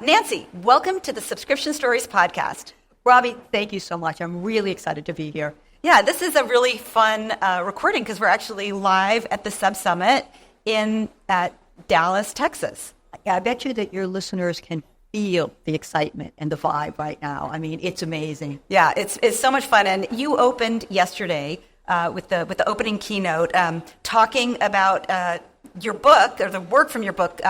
Nancy, welcome to the Subscription Stories podcast. Robbie, thank you so much. I'm really excited to be here. Yeah, this is a really fun recording because we're actually live at the Sub Summit at Dallas, Texas. I bet you that your listeners can feel the excitement and the vibe right now. I mean, it's amazing. Yeah, it's so much fun. And you opened yesterday with the opening keynote talking about your book, or the work from your book,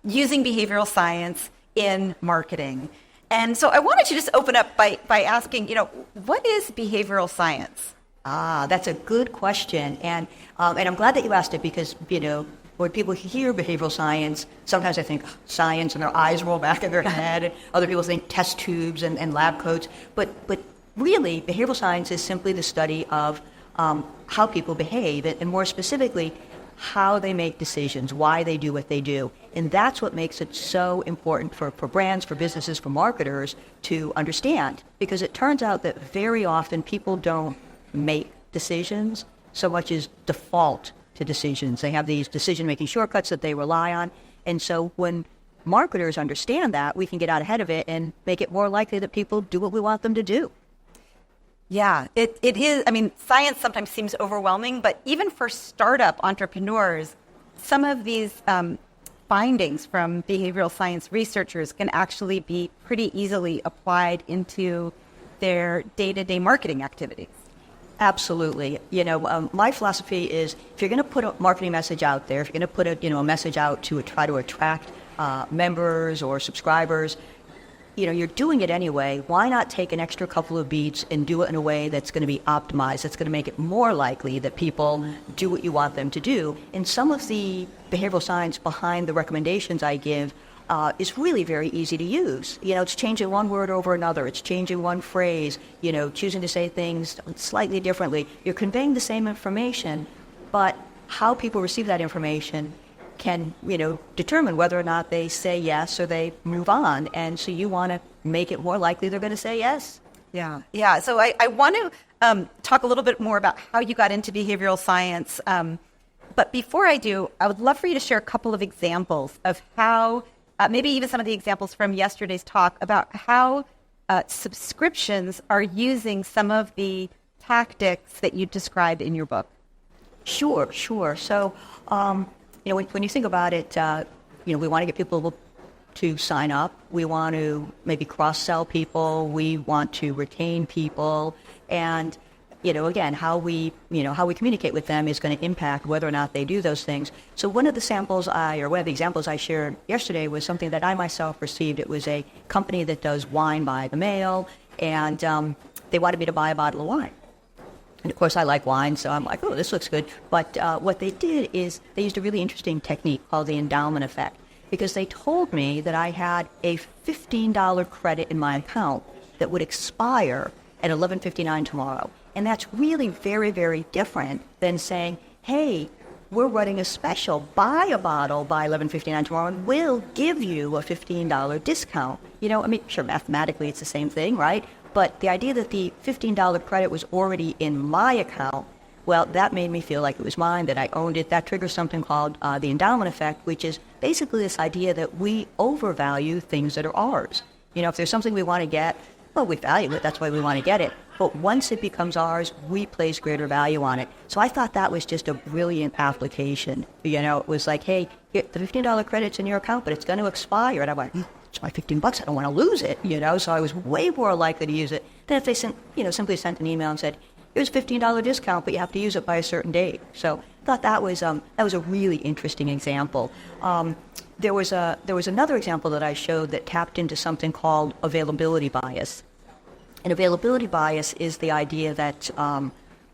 using behavioral science in marketing. And so I wanted to just open up by asking, what is behavioral science? That's a good question. And I'm glad that you asked it because, when people hear behavioral science, sometimes I think science and their eyes roll back in their head. And other people think test tubes and lab coats. But really, behavioral science is simply the study of how people behave, and more specifically, how they make decisions, why they do what they do. And that's what makes it so important for brands, for businesses, for marketers to understand. Because it turns out that very often people don't make decisions so much as default to decisions. They have these decision-making shortcuts that they rely on. And so when marketers understand that, we can get out ahead of it and make it more likely that people do what we want them to do. Yeah, it is. I mean, science sometimes seems overwhelming, but even for startup entrepreneurs, some of these findings from behavioral science researchers can actually be pretty easily applied into their day-to-day marketing activities. Absolutely. My philosophy is if you're going to put a marketing message out there, if you're going to put a message out to try to attract members or subscribers, you're doing it anyway. Why not take an extra couple of beats and do it in a way that's going to be optimized, that's going to make it more likely that people do what you want them to do? And some of the behavioral science behind the recommendations I give is really very easy to use. It's changing one word over another. It's changing one phrase, choosing to say things slightly differently. You're conveying the same information, but how people receive that information can, determine whether or not they say yes or they move on. And so you want to make it more likely they're going to say yes. Yeah. So I want to talk a little bit more about how you got into behavioral science. But before I do, I would love for you to share a couple of examples of how, maybe even some of the examples from yesterday's talk about how subscriptions are using some of the tactics that you described in your book. Sure. So, when you think about it, we want to get people to sign up. We want to maybe cross-sell people. We want to retain people. And, again, how we communicate with them is going to impact whether or not they do those things. So one of the examples I shared yesterday was something that I myself received. It was a company that does wine by the mail, and they wanted me to buy a bottle of wine. And of course, I like wine, so I'm like, oh, this looks good. But what they did is they used a really interesting technique called the endowment effect, because they told me that I had a $15 credit in my account that would expire at $11.59 tomorrow. And that's really very, very different than saying, hey, we're running a special. Buy a bottle by $11.59 tomorrow, and we'll give you a $15 discount. Sure, mathematically it's the same thing, right? But the idea that the $15 credit was already in my account, well, that made me feel like it was mine, that I owned it. That triggers something called the endowment effect, which is basically this idea that we overvalue things that are ours. If there's something we want to get, well, we value it. That's why we want to get it. But once it becomes ours, we place greater value on it. So I thought that was just a brilliant application. It was like, hey, the $15 credit's in your account, but it's going to expire. And I went, it's my $15. I don't want to lose it, So I was way more likely to use it than if they simply sent an email and said, here's a $15 discount, but you have to use it by a certain date. So I thought that was a really interesting example. There was another example that I showed that tapped into something called availability bias. And availability bias is the idea that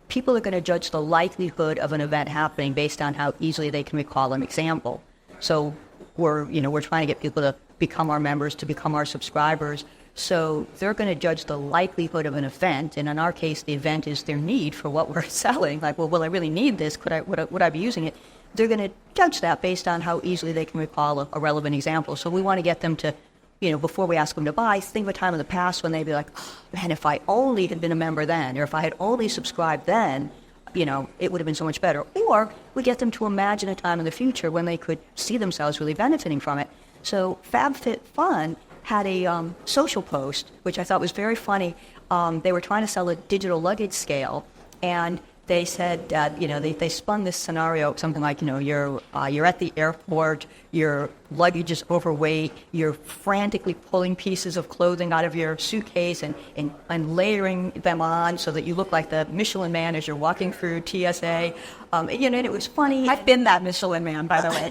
people are going to judge the likelihood of an event happening based on how easily they can recall an example. So we're trying to get people to become our members, to become our subscribers. So they're going to judge the likelihood of an event, and in our case, the event is their need for what we're selling. Like, well, will I really need this? Would I be using it? They're going to judge that based on how easily they can recall a relevant example. So we want to get them to, before we ask them to buy, think of a time in the past when they'd be like, oh, man, if I only had been a member then, or if I had only subscribed then, it would have been so much better. Or we get them to imagine a time in the future when they could see themselves really benefiting from it. So FabFitFun had a social post, which I thought was very funny. They were trying to sell a digital luggage scale, and they said, they spun this scenario, something like, you're at the airport, your luggage is overweight, you're frantically pulling pieces of clothing out of your suitcase and layering them on so that you look like the Michelin man as you're walking through TSA. And it was funny. I've been that Michelin man, by the way.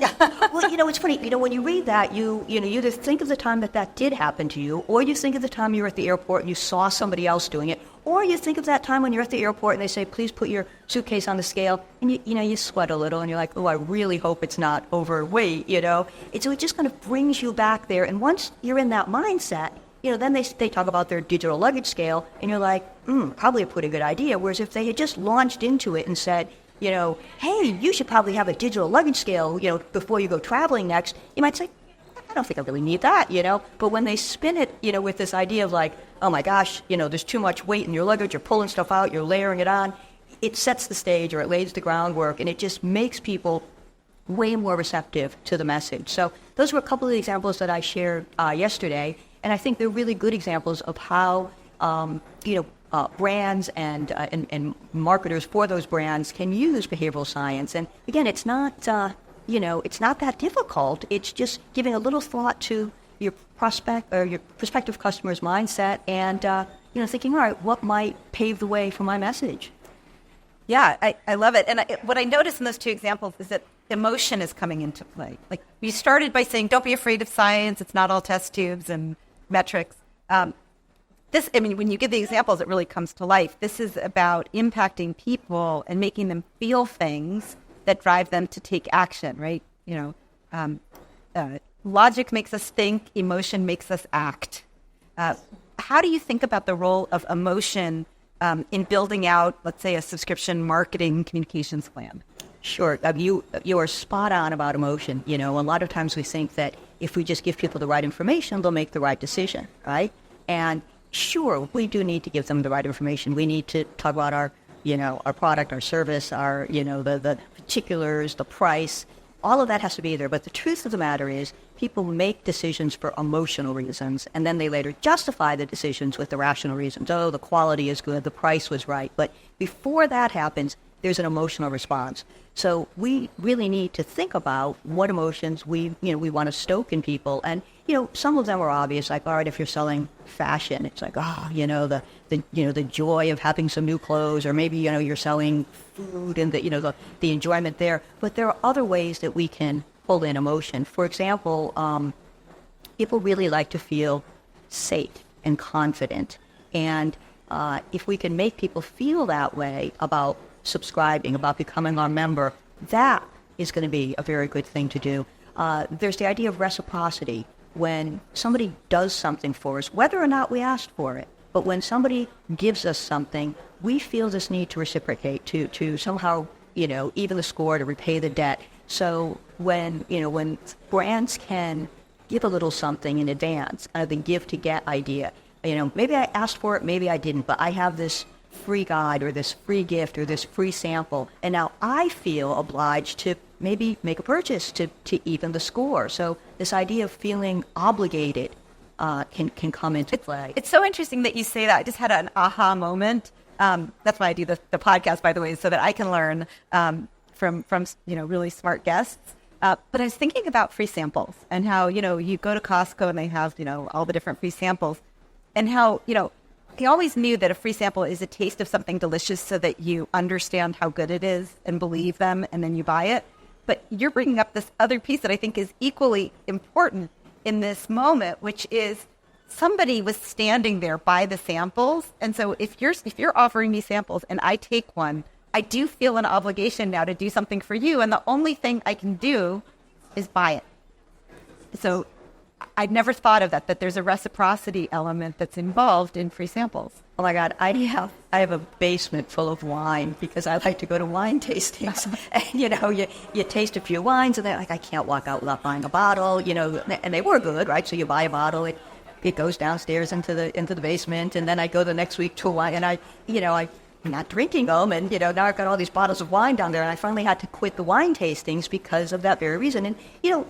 Well, it's funny. When you read that, you either think of the time that did happen to you, or you think of the time you were at the airport and you saw somebody else doing it, or you think of that time when you're at the airport and they say, please put your suitcase on the scale, and you sweat a little and you're like, oh, I really hope it's not overweight, And so it just kind of brings you back there. And once you're in that mindset, then they talk about their digital luggage scale, and you're like, probably a pretty good idea. Whereas if they had just launched into it and said, hey, you should probably have a digital luggage scale, before you go traveling next, you might say, I don't think I really need that, But when they spin it, with this idea of like, oh my gosh, there's too much weight in your luggage, you're pulling stuff out, you're layering it on, it sets the stage, or it lays the groundwork, and it just makes people way more receptive to the message. So those were a couple of the examples that I shared yesterday, and I think they're really good examples of how, brands and marketers for those brands can use behavioral science. And again, it's not, it's not that difficult. It's just giving a little thought to your prospective customer's mindset and, thinking, all right, what might pave the way for my message? Yeah, I love it. And what I noticed in those two examples is that emotion is coming into play. Like, we started by saying, don't be afraid of science. It's not all test tubes and metrics. When you give the examples, it really comes to life. This is about impacting people and making them feel things that drive them to take action, right? Logic makes us think, emotion makes us act. How do you think about the role of emotion in building out, let's say, a subscription marketing communications plan? Sure. You are spot on about emotion. A lot of times we think that if we just give people the right information, they'll make the right decision, right? And sure, we do need to give them the right information. We need to talk about our product, our service, the particulars, the price. All of that has to be there. But the truth of the matter is people make decisions for emotional reasons, and then they later justify the decisions with the rational reasons. Oh, the quality is good, the price was right. But before that happens, there's an emotional response. So we really need to think about what emotions we want to stoke in people. And, some of them are obvious, like, all right, if you're selling fashion, it's like, the joy of having some new clothes, or maybe, you're selling food and the enjoyment there. But there are other ways that we can pull in emotion. For example, people really like to feel safe and confident. And if we can make people feel that way about subscribing, about becoming our member, that is going to be a very good thing to do. There's the idea of reciprocity. When somebody does something for us, whether or not we asked for it, but when somebody gives us something, we feel this need to reciprocate, to somehow, even the score, to repay the debt. So when brands can give a little something in advance, the give to get idea, maybe I asked for it, maybe I didn't, but I have this free guide or this free gift or this free sample, and now I feel obliged to maybe make a purchase to even the score. So this idea of feeling obligated can come into play. It's so interesting that you say that. I just had an aha moment. That's why I do the podcast, by the way, so that I can learn from really smart guests. But I was thinking about free samples and how, you go to Costco and they have, all the different free samples, and how, I always knew that a free sample is a taste of something delicious so that you understand how good it is and believe them, and then you buy it. But you're bringing up this other piece that I think is equally important in this moment, which is somebody was standing there by the samples. And so if you're offering me samples and I take one, I do feel an obligation now to do something for you. And the only thing I can do is buy it. So I'd never thought of that there's a reciprocity element that's involved in free samples. Oh my God, I have a basement full of wine because I like to go to wine tastings. And, you taste a few wines and they're like, I can't walk out without buying a bottle, and they were good, right? So you buy a bottle, it goes downstairs into the basement, and then I go the next week to a wine, and I not drinking them. And, now I've got all these bottles of wine down there. And I finally had to quit the wine tastings because of that very reason. And,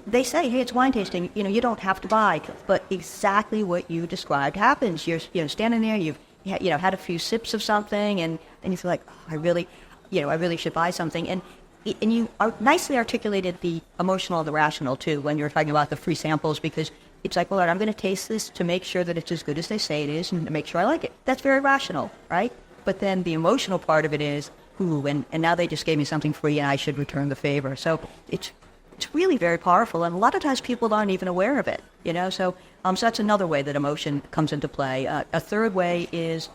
they say, hey, it's wine tasting. You don't have to buy. But exactly what you described happens. You're, standing there, you've, had a few sips of something, and then you feel like, oh, I really should buy something. And you nicely articulated the emotional and the rational, too, when you're talking about the free samples, because it's like, well, I'm going to taste this to make sure that it's as good as they say it is and to make sure I like it. That's very rational, right? But then the emotional part of it is, ooh, and now they just gave me something free and I should return the favor. So it's really very powerful. And a lot of times people aren't even aware of it, So that's another way that emotion comes into play. A third way is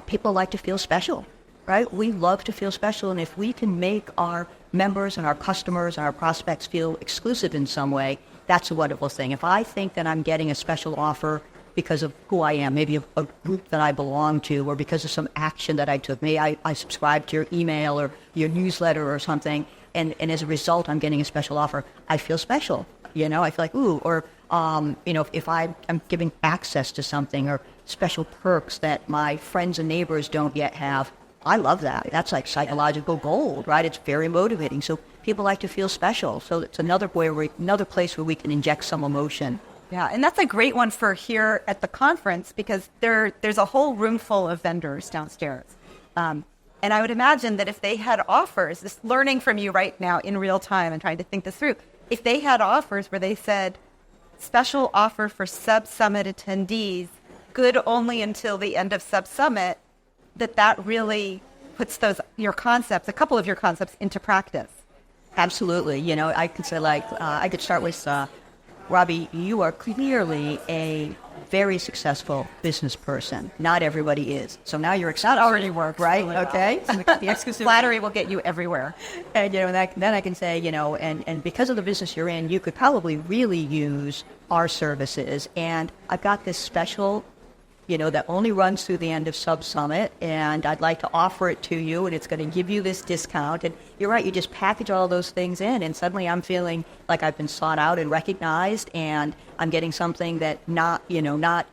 people like to feel special, right? We love to feel special. And if we can make our members and our customers and our prospects feel exclusive in some way, that's a wonderful thing. If I think that I'm getting a special offer because of who I am, maybe a group that I belong to, or because of some action that I took, maybe I subscribed to your email or your newsletter or something, and as a result I'm getting a special offer, I feel special. I feel like, ooh, or, if I'm giving access to something or special perks that my friends and neighbors don't yet have, I love that. That's like psychological gold, right? It's very motivating. So people like to feel special. So it's another place where we can inject some emotion. Yeah, and that's a great one for here at the conference, because there's a whole room full of vendors downstairs. And I would imagine that if they had offers, this learning from you right now in real time and trying to think this through, if they had offers where they said, special offer for Sub-Summit attendees, good only until the end of Sub-Summit, that really puts a couple of your concepts into practice. Absolutely. I could say I could start with, Robbie, you are clearly a very successful business person. Not everybody is. So now you're excited. That already works. Right? Really Okay. Well. The exclusive flattery will get you everywhere. And, then I can say, and because of the business you're in, you could probably really use our services. And I've got this special that only runs through the end of Sub-Summit, and I'd like to offer it to you, and it's going to give you this discount. And you're right, you just package all those things in, and suddenly I'm feeling like I've been sought out and recognized, and I'm getting something that not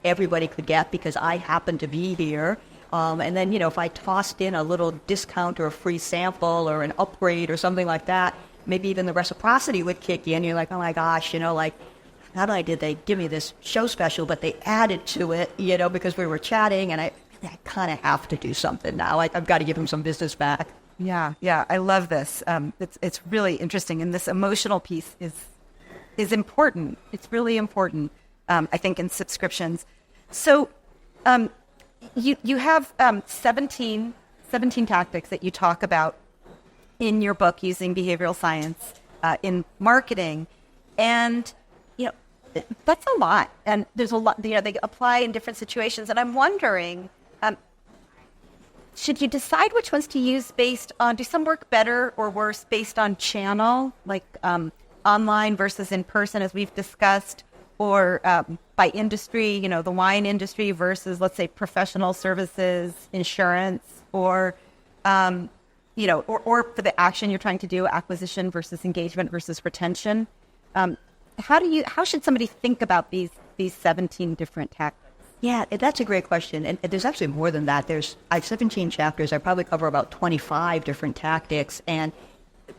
everybody could get because I happen to be here. And then, if I tossed in a little discount or a free sample or an upgrade or something like that, maybe even the reciprocity would kick in. You're like, oh my gosh, not only did they give me this show special, but they added to it, because we were chatting, and I kind of have to do something now. I've got to give them some business back. Yeah, I love this. It's really interesting, and this emotional piece is important. It's really important, I think, in subscriptions. So you have 17 tactics that you talk about in your book using behavioral science in marketing, and that's a lot, and there's a lot. They apply in different situations, and I'm wondering, should you decide which ones to use based on? Do some work better or worse based on channel, like online versus in person, as we've discussed, or by industry? The wine industry versus, let's say, professional services, insurance, or or for the action you're trying to do, acquisition versus engagement versus retention. How should somebody think about these 17 different tactics? Yeah, that's a great question. And there's actually more than that. I have 17 chapters. I probably cover about 25 different tactics, and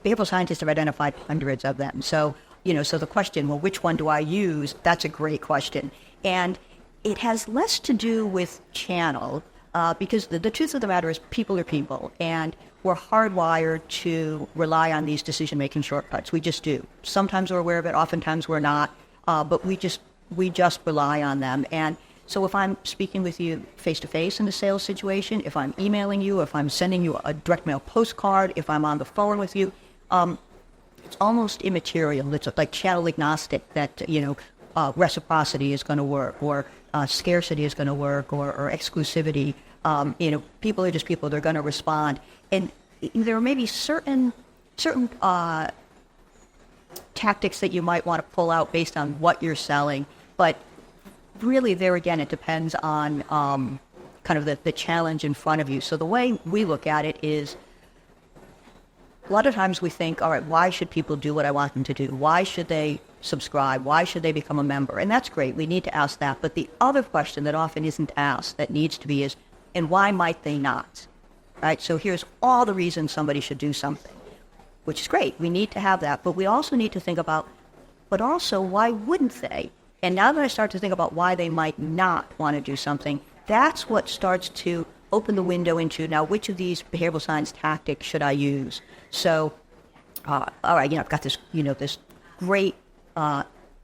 behavioral scientists have identified hundreds of them. So, so the question, well, which one do I use? That's a great question. And it has less to do with channel, because the truth of the matter is people are people, and we're hardwired to rely on these decision-making shortcuts. We just do. Sometimes we're aware of it, oftentimes we're not, but we just rely on them. And so if I'm speaking with you face-to-face in a sales situation, if I'm emailing you, if I'm sending you a direct mail postcard, if I'm on the phone with you, it's almost immaterial. It's like channel agnostic that, reciprocity is going to work, or scarcity is going to work, or exclusivity. People are just people. They're going to respond. And there may be certain tactics that you might want to pull out based on what you're selling. But really, there again, it depends on kind of the challenge in front of you. So the way we look at it is, a lot of times we think, all right, why should people do what I want them to do? Why should they subscribe? Why should they become a member? And that's great. We need to ask that. But the other question that often isn't asked that needs to be is, and why might they not? right? So here's all the reasons somebody should do something, which is great. We need to have that. But we also need to think about, but also, why wouldn't they? And now that I start to think about why they might not want to do something, that's what starts to open the window into, now, which of these behavioral science tactics should I use? So, all right, I've got this, this great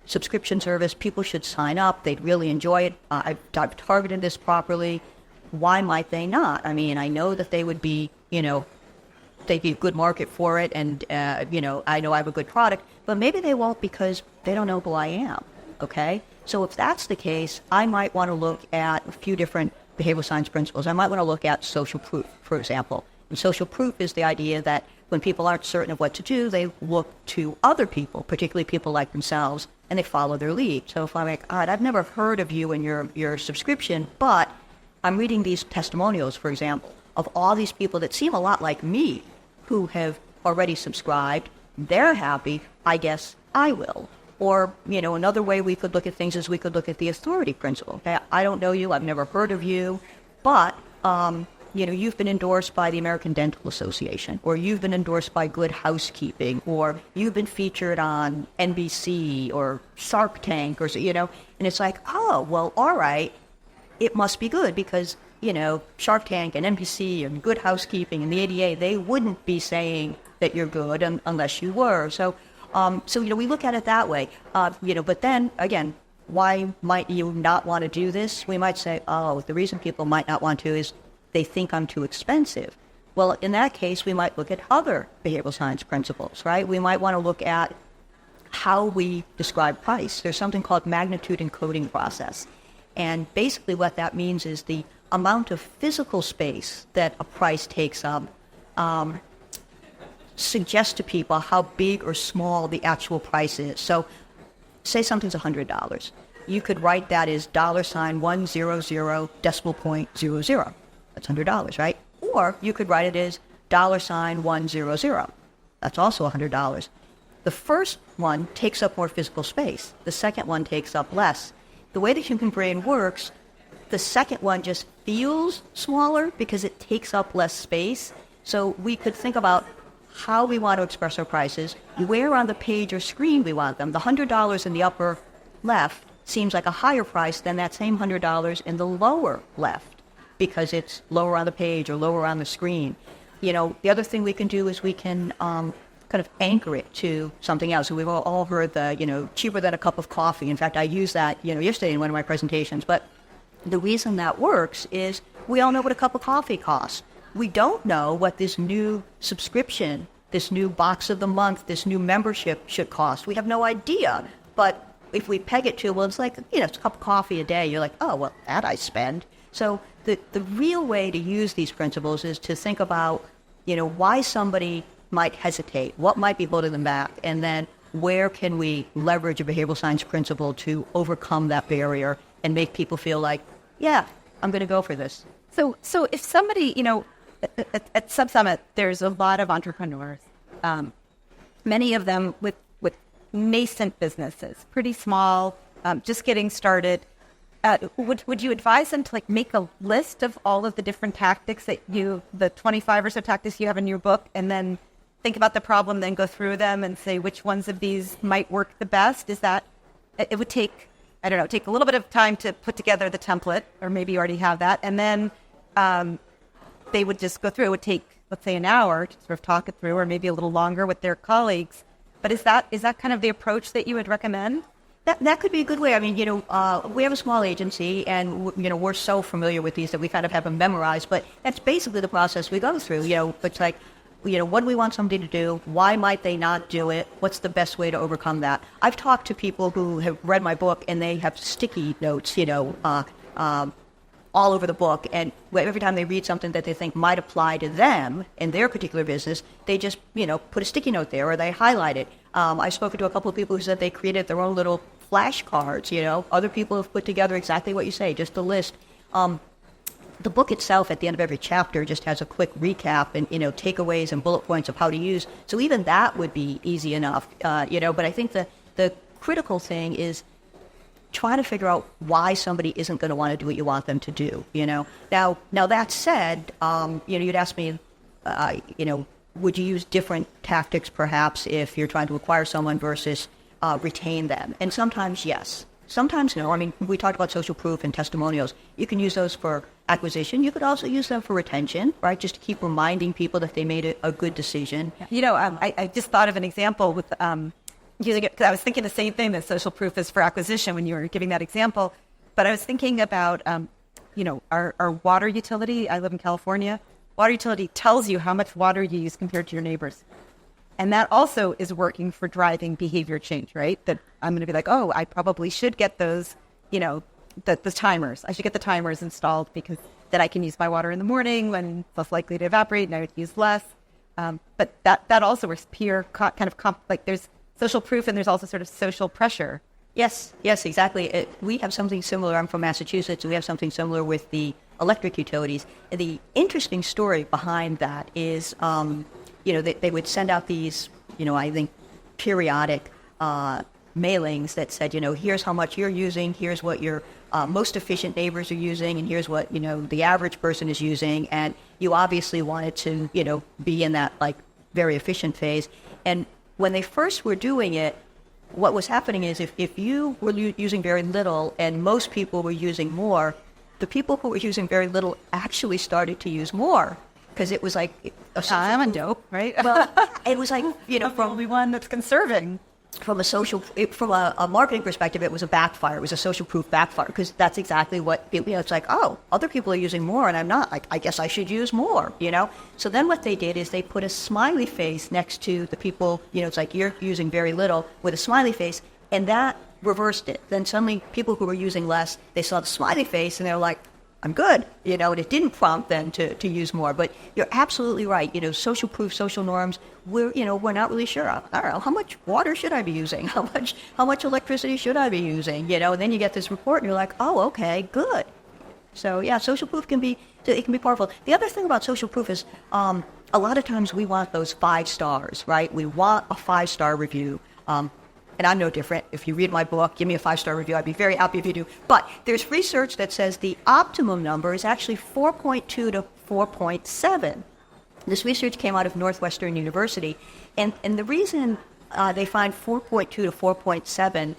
subscription service. People should sign up. They'd really enjoy it. I've targeted this properly. Why might they not? I mean, I know that they would be, they'd be a good market for it, and, I know I have a good product, but maybe they won't because they don't know who I am, okay? So if that's the case, I might want to look at a few different behavioral science principles. I might want to look at social proof, for example. And social proof is the idea that when people aren't certain of what to do, they look to other people, particularly people like themselves, and they follow their lead. So if I'm like, all right, I've never heard of you and your subscription, but I'm reading these testimonials, for example, of all these people that seem a lot like me who have already subscribed. They're happy. I guess I will. Or, another way we could look at things is we could look at the authority principle. Okay, I don't know you. I've never heard of you. But, you've been endorsed by the American Dental Association, or you've been endorsed by Good Housekeeping, or you've been featured on NBC or Shark Tank, or, and it's like, oh, well, all right. It must be good because, Shark Tank and NBC and Good Housekeeping and the ADA, they wouldn't be saying that you're good unless you were. So we look at it that way. But then, again, why might you not want to do this? We might say, oh, the reason people might not want to is they think I'm too expensive. Well, in that case, we might look at other behavioral science principles, right? We might want to look at how we describe price. There's something called magnitude encoding process. And basically what that means is the amount of physical space that a price takes up suggests to people how big or small the actual price is. So say something's $100. You could write that as $100 decimal point 00. That's $100, right? Or you could write it as $100. That's also $100. The first one takes up more physical space. The second one takes up less. The way the human brain works, the second one just feels smaller because it takes up less space. So we could think about how we want to express our prices, where on the page or screen we want them. The $100 in the upper left seems like a higher price than that same $100 in the lower left because it's lower on the page or lower on the screen. The other thing we can do is we can kind of anchor it to something else. We've all heard the, cheaper than a cup of coffee. In fact, I used that, yesterday in one of my presentations. But the reason that works is we all know what a cup of coffee costs. We don't know what this new subscription, this new box of the month, this new membership should cost. We have no idea. But if we peg it to, well, it's like, it's a cup of coffee a day. You're like, oh, well, that I spend. So the real way to use these principles is to think about, why somebody might hesitate, what might be holding them back, and then where can we leverage a behavioral science principle to overcome that barrier and make people feel like, yeah, I'm going to go for this. So if somebody, at SubSummit, there's a lot of entrepreneurs, many of them with nascent businesses, pretty small, just getting started. Would you advise them to make a list of all of the different tactics that the 25 or so tactics you have in your book, and then think about the problem, then go through them and say which ones of these might work the best? Is that, it would take, take a little bit of time to put together the template, or maybe you already have that, and then they would just go through. It would take, let's say, an hour to sort of talk it through, or maybe a little longer with their colleagues. But is that kind of the approach that you would recommend? That could be a good way. I mean, we have a small agency, and we're so familiar with these that we kind of have them memorized. But that's basically the process we go through. It's like, what do we want somebody to do? Why might they not do it? What's the best way to overcome that? I've talked to people who have read my book, and they have sticky notes, all over the book. And every time they read something that they think might apply to them in their particular business, they just, put a sticky note there, or they highlight it. I've spoken to a couple of people who said they created their own little flashcards. Other people have put together exactly what you say, just a list. The book itself, at the end of every chapter, just has a quick recap and, takeaways and bullet points of how to use. So even that would be easy enough, But I think the critical thing is trying to figure out why somebody isn't going to want to do what you want them to do, Now that said, you'd ask me, would you use different tactics perhaps if you're trying to acquire someone versus retain them? And sometimes yes, sometimes no. I mean, we talked about social proof and testimonials. You can use those for acquisition. You could also use them for retention, right? Just to keep reminding people that they made a good decision. I just thought of an example with using it, because I was thinking the same thing, that social proof is for acquisition when you were giving that example. But I was thinking about, our water utility. I live in California. Water utility tells you how much water you use compared to your neighbors. And that also is working for driving behavior change, right? That I'm going to be like, oh, I probably should get those, the timers. I should get the timers installed because then I can use my water in the morning when it's less likely to evaporate and I would use less. But that also works there's social proof and there's also sort of social pressure. Yes, exactly. We have something similar. I'm from Massachusetts. We have something similar with the electric utilities. The interesting story behind that is, they would send out these, I think, periodic mailings that said, here's how much you're using, here's what your most efficient neighbors are using, and here's what, the average person is using. And you obviously wanted to, be in that, very efficient phase. And when they first were doing it, what was happening is if you were using very little and most people were using more, the people who were using very little actually started to use more because it was like I'm a dope, right? Well, it was like from the only one that's conserving. From a marketing perspective, it was a backfire. It was a social proof backfire because that's exactly what it's like. Oh, other people are using more and I'm not. I guess I should use more. So then what they did is they put a smiley face next to the people. It's like you're using very little with a smiley face, and that reversed it. Then suddenly people who were using less, they saw the smiley face and they're like, I'm good, and it didn't prompt them to use more. But you're absolutely right. Social proof, social norms, we're not really sure. I don't know, how much water should I be using? How much electricity should I be using? And then you get this report and you're like, oh, okay, good. So yeah, social proof can be powerful. The other thing about social proof is a lot of times we want those 5 stars, right? We want a 5-star review. And I'm no different. If you read my book, give me a 5-star review. I'd be very happy if you do. But there's research that says the optimum number is actually 4.2 to 4.7. This research came out of Northwestern University. And the reason they find 4.2 to 4.7,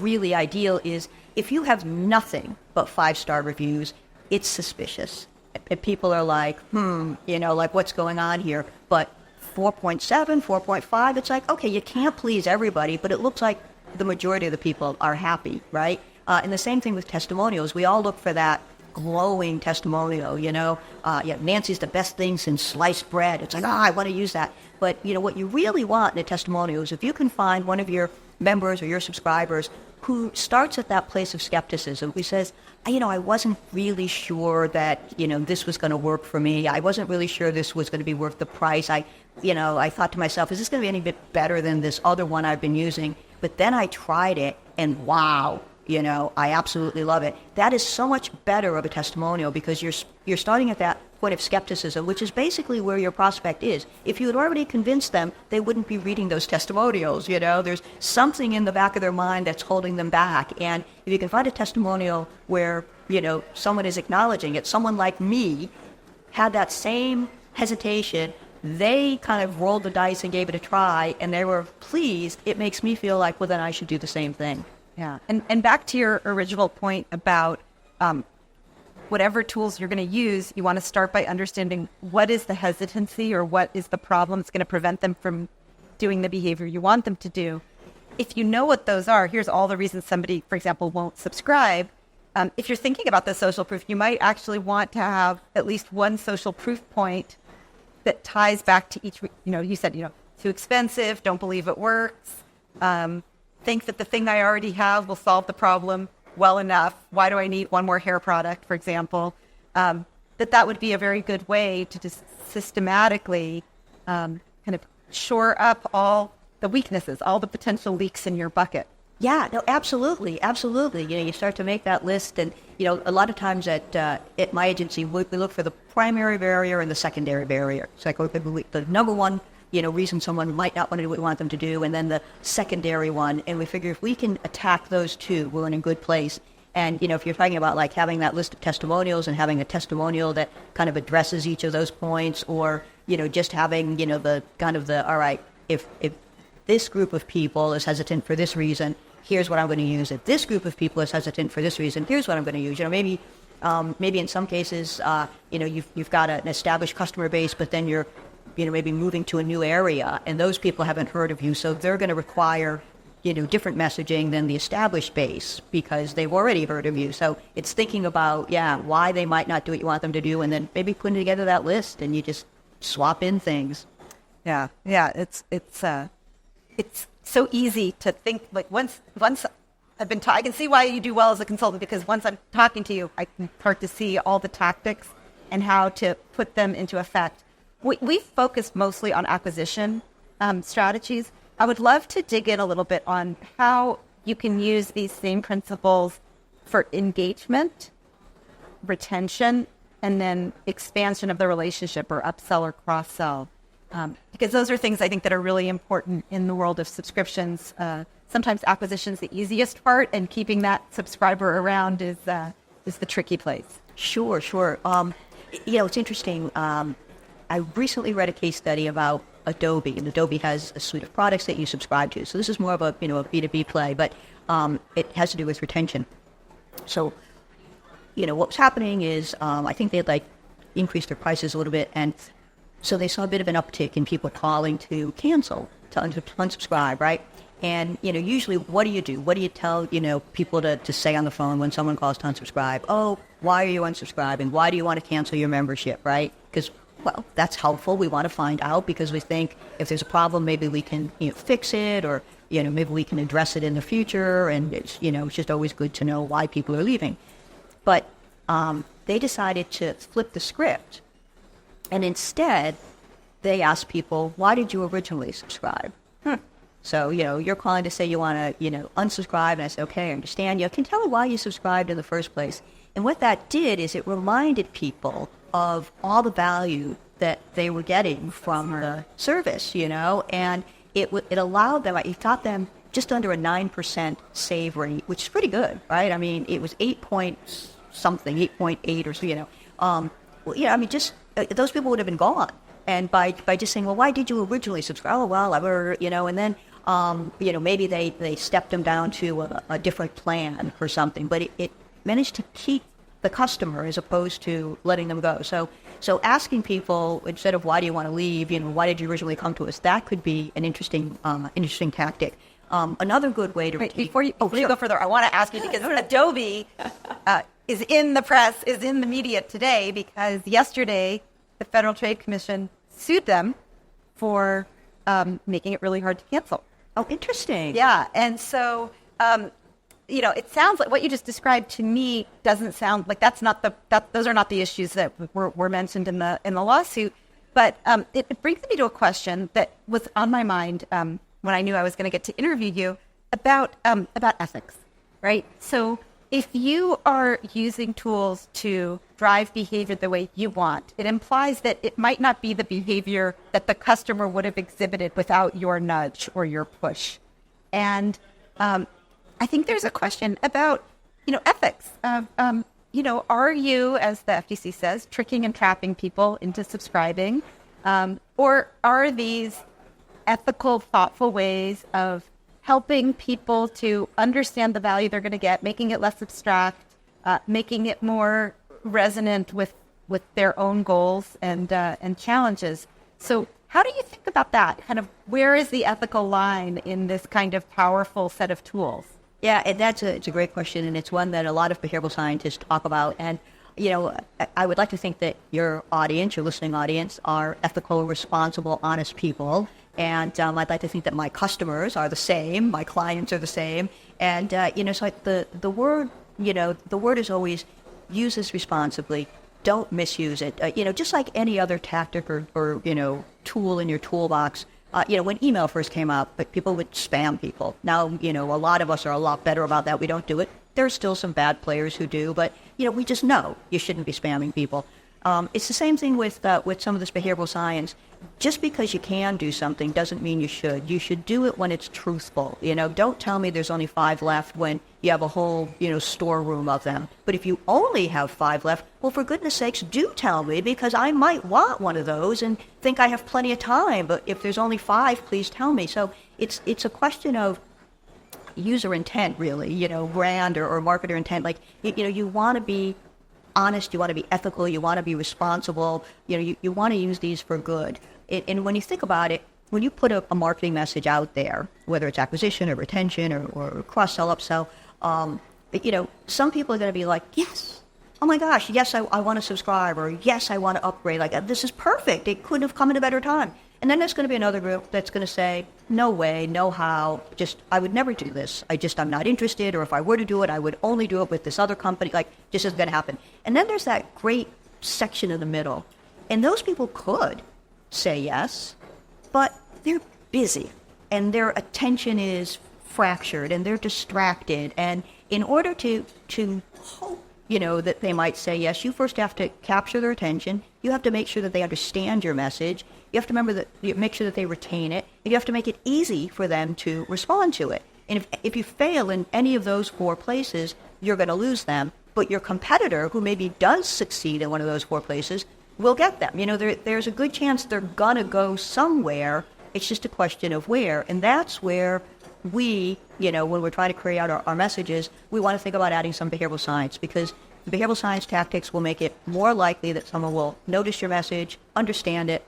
really ideal is if you have nothing but 5-star reviews, it's suspicious. And people are like, what's going on here? But 4.7, 4.5, it's like, okay, you can't please everybody, but it looks like the majority of the people are happy, right? And the same thing with testimonials. We all look for that glowing testimonial, Nancy's the best thing since sliced bread. It's like, I want to use that. But, what you really want in a testimonial is if you can find one of your members or your subscribers who starts at that place of skepticism, who says, I wasn't really sure that, this was going to work for me. I wasn't really sure this was going to be worth the price. I thought to myself, is this going to be any bit better than this other one I've been using? But then I tried it and wow, I absolutely love it. That is so much better of a testimonial because you're starting at that point of skepticism, which is basically where your prospect is. If you had already convinced them, they wouldn't be reading those testimonials, There's something in the back of their mind that's holding them back. And if you can find a testimonial where, someone is acknowledging it, someone like me had that same hesitation, they kind of rolled the dice and gave it a try, and they were pleased, it makes me feel like, well, then I should do the same thing. Yeah. And back to your original point about whatever tools you're going to use, you want to start by understanding what is the hesitancy or what is the problem that's going to prevent them from doing the behavior you want them to do. If you know what those are, here's all the reasons somebody, for example, won't subscribe. If you're thinking about the social proof, you might actually want to have at least one social proof point that ties back to each, you said, too expensive, don't believe it works, think that the thing I already have will solve the problem well enough. Why do I need one more hair product, for example? That would be a very good way to just systematically kind of shore up all the weaknesses, all the potential leaks in your bucket. Yeah, no, absolutely. You start to make that list, and a lot of times at my agency, we look for the primary barrier and the secondary barrier. It's like, okay, the number one reason someone might not want to do what we want them to do, and then the secondary one. And we figure if we can attack those two, we're in a good place. And, if you're talking about like having that list of testimonials and having a testimonial that kind of addresses each of those points, or, just having, the kind of the, all right, if this group of people is hesitant for this reason, here's what I'm going to use. If this group of people is hesitant for this reason, here's what I'm going to use. Maybe in some cases, you've got an established customer base, but then you're, maybe moving to a new area, and those people haven't heard of you, so they're going to require, different messaging than the established base because they've already heard of you. So it's thinking about, why they might not do what you want them to do, and then maybe putting together that list, and you just swap in things. Yeah, it's so easy to think, like once I've been I can see why you do well as a consultant, because once I'm talking to you, I can start to see all the tactics and how to put them into effect. We focused mostly on acquisition strategies. I would love to dig in a little bit on how you can use these same principles for engagement, retention, and then expansion of the relationship, or upsell or cross-sell. Because those are things I think that are really important in the world of subscriptions. Sometimes acquisition is the easiest part, and keeping that subscriber around is the tricky place. Sure. It's interesting. I recently read a case study about Adobe, and Adobe has a suite of products that you subscribe to. So this is more of a a B2B play, but it has to do with retention. So what was happening is I think they had increased their prices a little bit, and so they saw a bit of an uptick in people calling to cancel, to unsubscribe, right? And usually, what do you do? What do you tell people to say on the phone when someone calls to unsubscribe? Oh, why are you unsubscribing? Why do you want to cancel your membership, right? Because that's helpful. We want to find out because we think if there's a problem, maybe we can fix it, or maybe we can address it in the future. And it's it's just always good to know why people are leaving. But they decided to flip the script, and instead they asked people, why did you originally subscribe? So, you're calling to say you want to, unsubscribe. And I said, okay, I understand. Can tell me why you subscribed in the first place. And what that did is it reminded people of all the value that they were getting from the service, and it allowed them, it taught them just under a 9% save rate, which is pretty good, right? I mean, it was 8.8 or so, just those people would have been gone. And by just saying, well, why did you originally subscribe? Oh, well, I were, and then, maybe they stepped them down to a different plan or something, but it managed to keep the customer as opposed to letting them go. So asking people, instead of why do you want to leave, why did you originally come to us, that could be an interesting tactic. Another good way to... Before you go further, I want to ask you, because Adobe is in the press, is in the media today, because yesterday the Federal Trade Commission sued them for making it really hard to cancel. Oh, interesting. Yeah, and so... it sounds like what you just described to me doesn't sound like those are not the issues that were mentioned in the lawsuit. But it brings me to a question that was on my mind when I knew I was going to get to interview you about ethics, right? So if you are using tools to drive behavior the way you want, it implies that it might not be the behavior that the customer would have exhibited without your nudge or your push, and I think there's a question about, ethics. Are you, as the FTC says, tricking and trapping people into subscribing? Or are these ethical, thoughtful ways of helping people to understand the value they're going to get, making it less abstract, making it more resonant with their own goals and challenges? So how do you think about that? Kind of where is the ethical line in this kind of powerful set of tools? Yeah, and it's a great question, and it's one that a lot of behavioral scientists talk about. And, I would like to think that your listening audience, are ethical, responsible, honest people. And I'd like to think that my customers are the same, my clients are the same. And, so the word is always use this responsibly. Don't misuse it. Just like any other tactic or tool in your toolbox. When email first came out, but people would spam people. Now, a lot of us are a lot better about that. We don't do it. There's still some bad players who do, but, we just know you shouldn't be spamming people. It's the same thing with some of this behavioral science. just because you can do something doesn't mean you should. You should do it when it's truthful. Don't tell me there's only 5 left when you have a whole, storeroom of them. But if you only have 5 left, well, for goodness sakes, do tell me, because I might want one of those and think I have plenty of time. But if there's only 5, please tell me. So it's a question of user intent, really, brand or marketer intent. Like, you want to be honest, you want to be ethical, you want to be responsible, you want to use these for good. And when you think about it, when you put a marketing message out there, whether it's acquisition or retention or cross-sell, upsell, some people are going to be like, yes, oh my gosh, yes, I want to subscribe, or yes, I want to upgrade. Like, this is perfect. It couldn't have come at a better time. And then there's going to be another group that's going to say, no way, no how, I would never do this. I'm not interested, or if I were to do it, I would only do it with this other company. Like, this isn't going to happen. And then there's that great section in the middle. And those people could say yes, but they're busy, and their attention is fractured, and they're distracted. And in order to hope, that they might say yes, you first have to capture their attention. You have to make sure that they understand your message. You have to make sure that they retain it. And you have to make it easy for them to respond to it. And if you fail in any of those 4 places, you're going to lose them. But your competitor, who maybe does succeed in one of those 4 places, will get them. There's a good chance they're going to go somewhere. It's just a question of where. And that's where we, when we're trying to create out our messages, we want to think about adding some behavioral science, because the behavioral science tactics will make it more likely that someone will notice your message, understand it,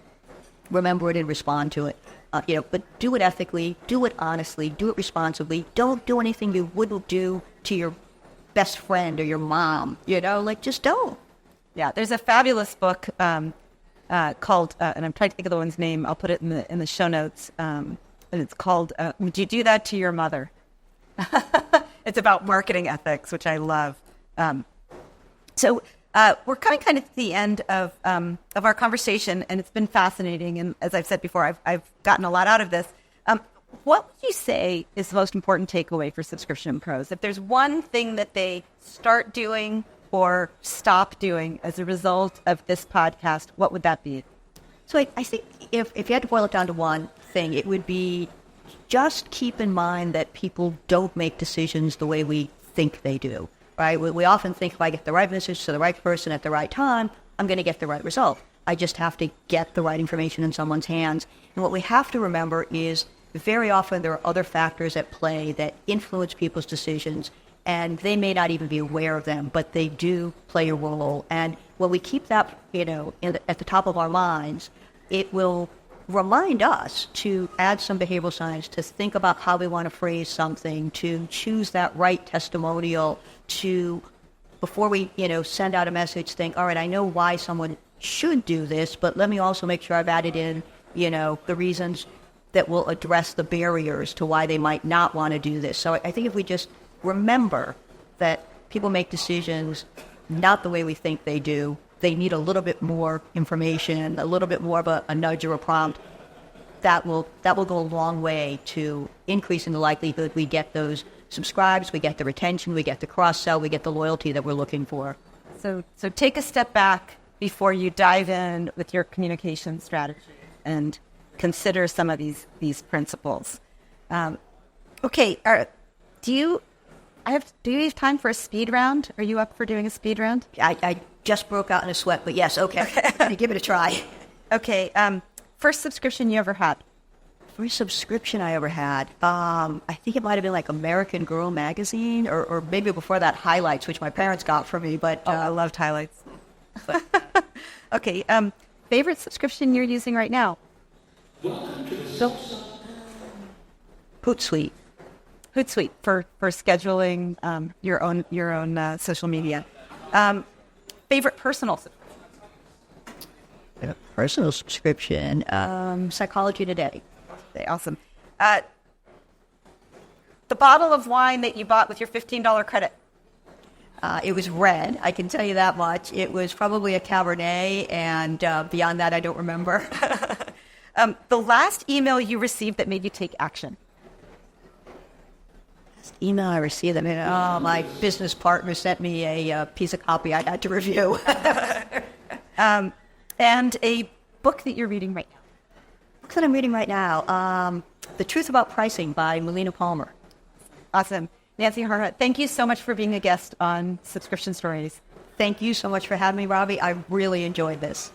remember it, and respond to it. But do it ethically, do it honestly, do it responsibly. Don't do anything you wouldn't do to your best friend or your mom. Just don't. Yeah, there's a fabulous book called, and I'm trying to think of the one's name. I'll put it in the show notes. And it's called "Would You Do That to Your Mother?" It's about marketing ethics, which I love. So we're coming kind of to the end of our conversation, and it's been fascinating. And as I've said before, I've gotten a lot out of this. What would you say is the most important takeaway for subscription pros? If there's one thing that they start doing or stop doing as a result of this podcast, what would that be? So I think if you had to boil it down to one thing, it would be just keep in mind that people don't make decisions the way we think they do, right? We often think if I get the right message to the right person at the right time, I'm going to get the right result. I just have to get the right information in someone's hands. And what we have to remember is very often there are other factors at play that influence people's decisions, and they may not even be aware of them, but they do play a role. And when we keep that, at the top of our minds, it will remind us to add some behavioral science, to think about how we want to phrase something, to choose that right testimonial, to, before we, send out a message, think, all right, I know why someone should do this, but let me also make sure I've added in, the reasons that will address the barriers to why they might not want to do this. So I think if we just remember that people make decisions not the way we think they do, they need a little bit more information, a little bit more of a nudge or a prompt, that will go a long way to increasing the likelihood we get those subscribes, we get the retention, we get the cross-sell, we get the loyalty that we're looking for. So take a step back before you dive in with your communication strategy and consider some of these principles. Okay, do you have time for a speed round? Are you up for doing a speed round? I just broke out in a sweat, but yes, okay. Give it a try. Okay, first subscription you ever had? First subscription I ever had, I think it might have been like American Girl magazine, or maybe before that Highlights, which my parents got for me. But I loved Highlights. Okay, favorite subscription you're using right now? Hootsuite. Hootsuite for scheduling your own social media. Favorite personal subscription? Personal subscription, Psychology Today. Okay, awesome. The bottle of wine that you bought with your $15 credit? It was red, I can tell you that much. It was probably a Cabernet, and beyond that, I don't remember. The last email you received that made you take action? Email I received, my business partner sent me a piece of copy I had to review. And a book that you're reading right now? book that I'm reading right now, The Truth About Pricing by Melina Palmer. Awesome. Nancy Harhut, thank you so much for being a guest on Subscription Stories. Thank you so much for having me, Robbie. I really enjoyed this.